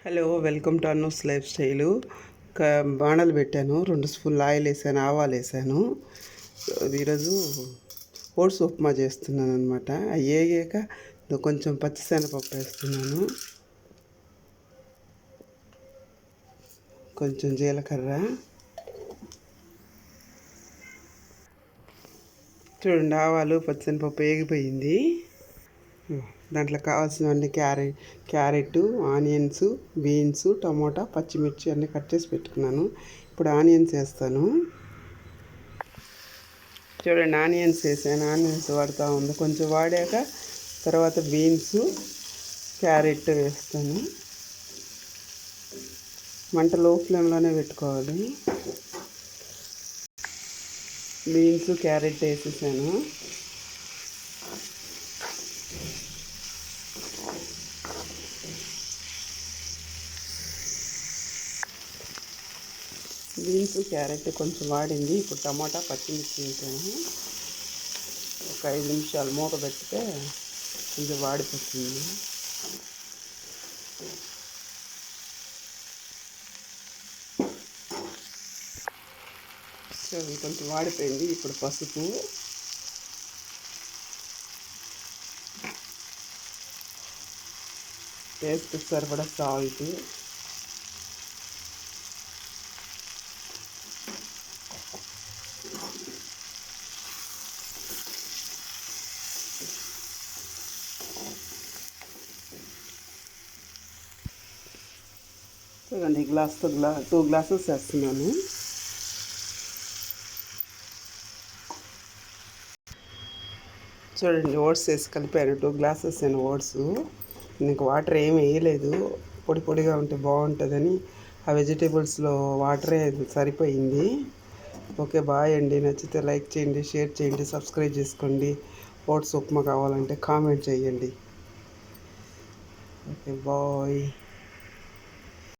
Hello, welcome to Annu's life style. బాణలు పెట్టాను, 2 స్పూన్లు ఆయిల్ వేసాను, ఆవాలు వేసాను. ఈరోజు ఓట్స్ ఉప్మా చేస్తున్నాను అనమాట. అవి వేగాక కొంచెం పచ్చిశనగపప్పు వేస్తున్నాను, కొంచెం జీలకర్ర. చూడండి, ఆవాలు పచ్చిశనగపప్పు వేగిపోయింది. దాంట్లో కావాల్సినవన్నీ క్యారెట్, ఆనియన్స్, బీన్స్, టమోటా, పచ్చిమిర్చి అన్నీ కట్ చేసి పెట్టుకున్నాను. ఇప్పుడు ఆనియన్స్ వేస్తాను. చూడండి, ఆనియన్స్ వేసాను. ఆనియన్స్ వాడుతూ ఉంది. కొంచెం వాడాక తర్వాత బీన్స్, క్యారెట్ వేస్తాను. మంట లో ఫ్లేమ్లోనే పెట్టుకోవాలి. బీన్స్, క్యారెట్ వేసేసాను. బీన్స్, క్యారెట్ కొంచెం వాడింది. ఇప్పుడు టమాటా, పచ్చిమిర్చి వేసాను. ఒక 5 నిమిషాలు మూత పెడితే కొంచెం వాడిపోతుంది. సో ఇది కొంచెం వాడిపోయింది. ఇప్పుడు పసుపు, టేస్ట్ సరిపడా సాల్ట్, చూడండి గ్లాస్తో 2 గ్లాసెస్ వేస్తున్నాను. చూడండి, ఓట్స్ వేసి కలిపాను. 2 గ్లాసెస్ అయిన ఓట్స్. ఇంక వాటర్ ఏమి వేయలేదు. పొడి పొడిగా ఉంటే బాగుంటుందని ఆ వెజిటేబుల్స్లో వాటరే సరిపోయింది. ఓకే, బాయ్ అండి. నచ్చితే లైక్ చేయండి, షేర్ చేయండి, సబ్స్క్రైబ్ చేసుకోండి. ఓట్స్ ఉప్మా కావాలంటే కామెంట్ చేయండి. Okay, bye.